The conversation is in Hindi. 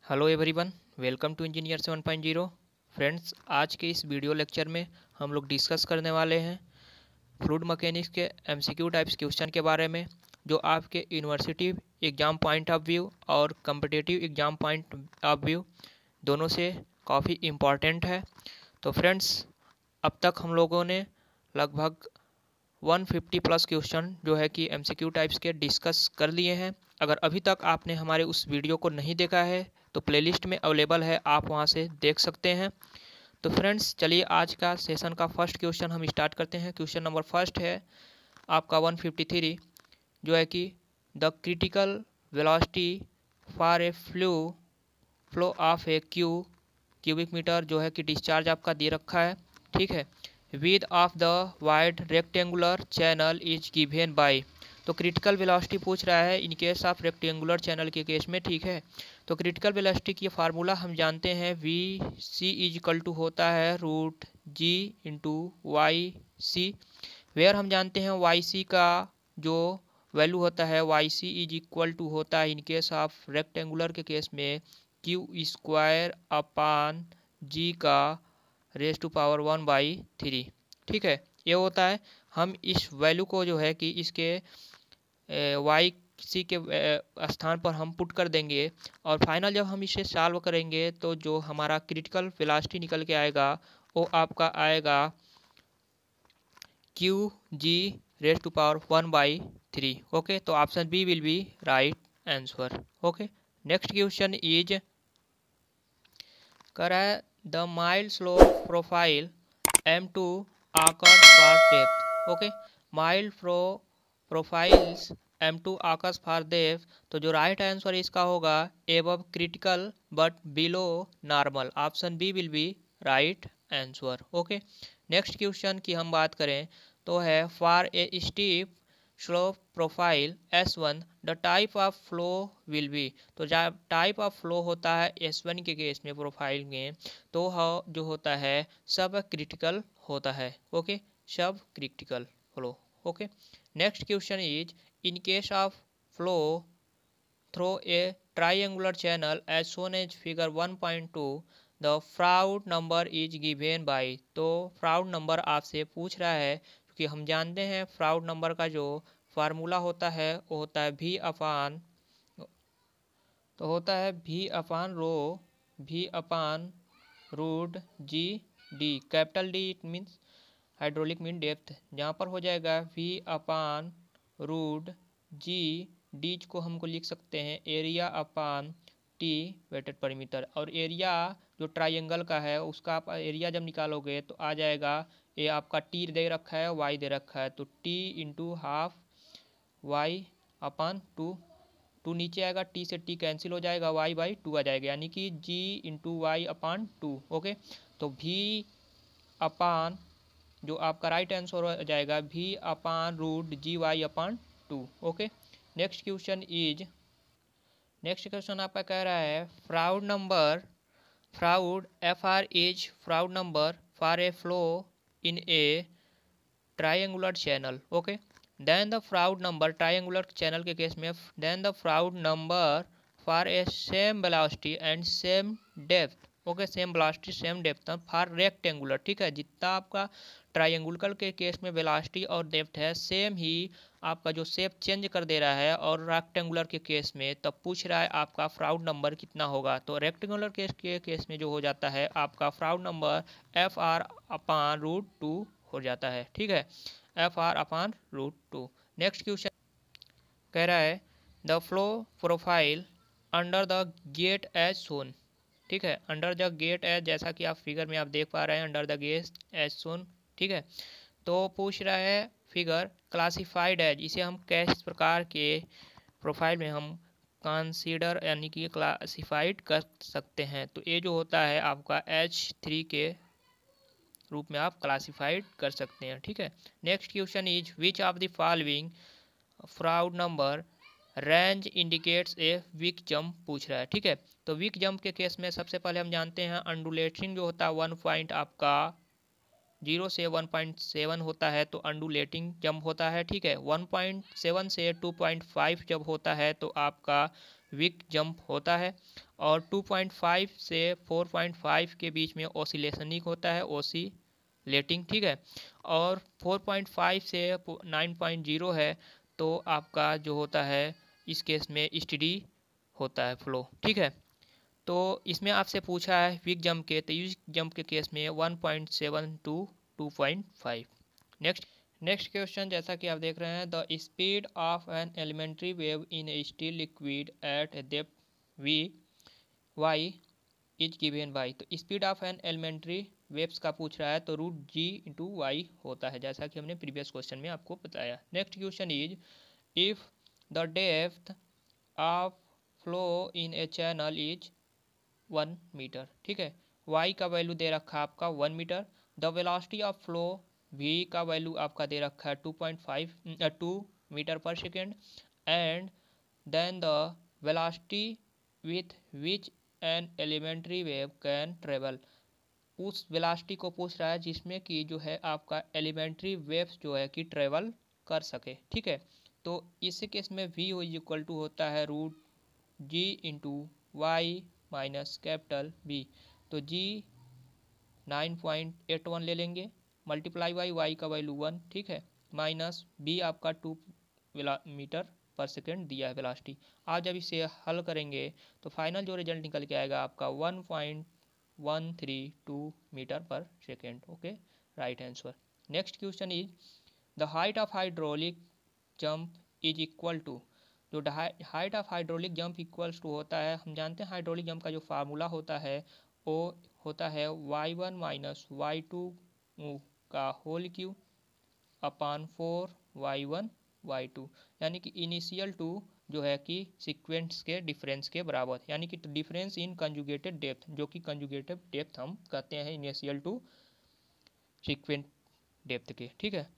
Hello everyone, welcome to engineer 7.0। Friends, आज के इस वीडियो लेक्चर में हम लोग डिस्कस करने वाले हैं फ्लूइड मैकेनिक्स के एमसीक्यू टाइप्स क्वेश्चन के बारे में, जो आपके university exam point of view और competitive exam point of view दोनों से काफ़ी इम्पॉर्टेंट है। तो फ्रेंड्स, अब तक हम लोगों ने लगभग 150 प्लस क्वेश्चन जो है कि एमसीक्यू टाइप्स के डिस्कस कर लिए हैं। अगर अभी तक आपने हमारे उस वीडियो को नहीं देखा है तो प्लेलिस्ट में अवेलेबल है, आप वहां से देख सकते हैं। तो फ्रेंड्स, चलिए आज का सेशन का फर्स्ट क्वेश्चन हम स्टार्ट करते हैं। क्वेश्चन नंबर फर्स्ट है आपका 153, जो है कि the critical velocity for a flow of a cubic metre, जो है कि डिस्चार्ज आपका दे रखा है। ठीक है, with of the wide rectangular channel is given by. तो क्रिटिकल वेलोसिटी पूछ रहा है in case of rectangular channel के केस में। ठीक है, तो क्रिटिकल वेलोसिटी की फार्मूला हम जानते हैं, V C is equal to होता है root g into y c, where हम जानते हैं वाई सी का जो वैल्यू होता है y c is equal to होता है इन केस ऑफ रेक्टेंगुलर के केस में क्यू स्क्वायर अपान जी का रेज टू पावर 1/3। ठीक है, ये होता है। हम इस वैल्यू को जो है कि इसके वाई सी के स्थान पर हम पुट कर देंगे और फाइनल जब हम इसे सॉल्व करेंगे तो जो हमारा क्रिटिकल वेलोसिटी निकल के आएगा वो आपका आएगा Q g raise to power 1/3। Okay, तो option B will be right answer. Okay, next question is कर है the mild slope profile M2 occurs for depth. Okay, mild profiles M2 occurs for depth, तो जो राइट आंसर इसका होगा above critical but below normal. Option B will be right answer. Okay, next question की हम बात करें तो है for a steep slope profile S1 the type of flow will be. तो जब टाइप ऑफ फ्लो होता है S1 के केस में प्रोफाइल में, तो जो होता है सब क्रिटिकल होता है। ओके, सब critical flow. Okay, next question is in case of flow through a triangular channel as shown as figure 1.2 the Froude number is given by. तो फ्राउड नंबर आपसे पूछ रहा है, क्योंकि हम जानते हैं फ्राउड नंबर का जो फार्मूला होता है वो होता है भी अपान, तो होता है भी upon root g D, capital D it means hydraulic mean depth, जहाँ पर हो जाएगा V upon root g D को हमको लिख सकते हैं area upon T wetted perimeter. और एरिया जो ट्राइंगल का है उसका आप एरिया जब निकालोगे तो आ जाएगा, ये आपका टी दे रखा है वाई दे रखा है, तो T into half y upon two नीचे आएगा, टी से टी कैंसिल हो जाएगा, वाई बाई टू आ जाएगा, यानी कि g into y upon two. Okay, तो भी अपान जो आपका राइट आंसर हो जाएगा भी upon root g y upon two. Okay, next question आपका कह रहा है Froude F R is Froude number for a flow in a triangular channel. Okay, then the Froude number triangular channel के केस में then the Froude number for a same velocity and same depth. Okay, same velocity same depth for rectangular. ठीक है, जितना आपका ट्राइंगुलर के केस में वेलोसिटी और डेप्थ है सेम ही आपका जो शेप चेंज कर दे रहा है, और रेक्टेंगुलर के केस में तब पूछ रहा है आपका फ्राउड नंबर कितना होगा। तो रेक्टेंगुलर के केस में जो हो जाता है आपका Froude number F R upon root two हो जाता है। ठीक है, F R upon root two. Next question कह रहा है the flow profile under the gate as shown. ठीक है, अंडर द गेट एज, जैसा कि आप फिगर में आप देख पा रहे हैं under the gate as shown. ठीक है, तो पूछ रहा है फिगर क्लासिफाइड एज, इसे हम किस प्रकार के प्रोफाइल में हम कंसीडर यानी कि क्लासिफाइड कर सकते हैं। तो ये जो होता है आपका H3 के रूप में आप क्लासिफाइड कर सकते हैं। ठीक है, next question is which of the following Froude number range indicates a weak jump पूछ रहा है। ठीक है, तो वीक जंप के केस में सबसे पहले हम जानते हैं अंडुलेटिंग जो होता है 1 पॉइंट आपका 0 से 1.7 होता है तो अंडुलेटिंग जंप होता है। ठीक है, 1.7 से 2.5 जब होता है तो आपका विक जंप होता है, और 2.5 से 4.5 के बीच में ओसिलेशनिक होता है, ओसिलेटिंग, ठीक है। और 4.5 से 9.0 है तो आपका जो होता है इस केस में स्टडी होता है फ्लो, ठीक है। तो इसमें आपसे पूछा है विक जंप के, तो विक जंप के केस में 1.7 टू 2.5। नेक्स्ट क्वेश्चन, जैसा कि आप देख रहे हैं, the speed of an elementary wave in a still liquid at a depth v y is given by. तो speed of an elementary waves का पूछ रहा है, तो √g/y होता है, जैसा कि हमने प्रीवियस क्वेश्चन में आपको बताया। Next question is if the depth of flow in a channel is 1 metre, ठीक है। y का वैल्यू दे रखा है आपका 1 metre. The velocity of flow v का वैल्यू आपका दे रखा है 2 metre per second. And then the velocity with which an elementary wave can travel, उस वेलोसिटी को पूछ रहा है जिसमें कि जो है आपका एलिमेंट्री वेव्स जो है कि ट्रेवल कर सके, ठीक है। तो इस केस में v इज इक्वल टू होता है √g/y माइनस कैपिटल B। तो g 9.81 ले लेंगे, मल्टीप्लाई बाई y का वैल्यू 1, ठीक है, माइनस B आपका 2 मीटर पर सेकेंड दिया है वेलोसिटी। आज जब इसे हल करेंगे तो फाइनल जो रिजल्ट निकल के आएगा आपका 1.132 metre per second, okay, right answer. Next question is the height of hydraulic jump is equal to, जो height of hydraulic jump equals to होता है, हम जानते हैं हाइड्रोलिक जंप का जो फार्मूला होता है वो होता है y1 माइनस y2 का होल क्यूब अपान 4y1 y2, यानी कि इनिशियल टू जो है कि सीक्वेंस के डिफरेंस के बराबर, यानी कि डिफरेंस इन कंजुगेटेड डेप्थ, जो कि कंजुगेटेड डेप्थ हम कहते हैं इनिशियल टू सीक्वेंस डेप्थ के, ठीक है।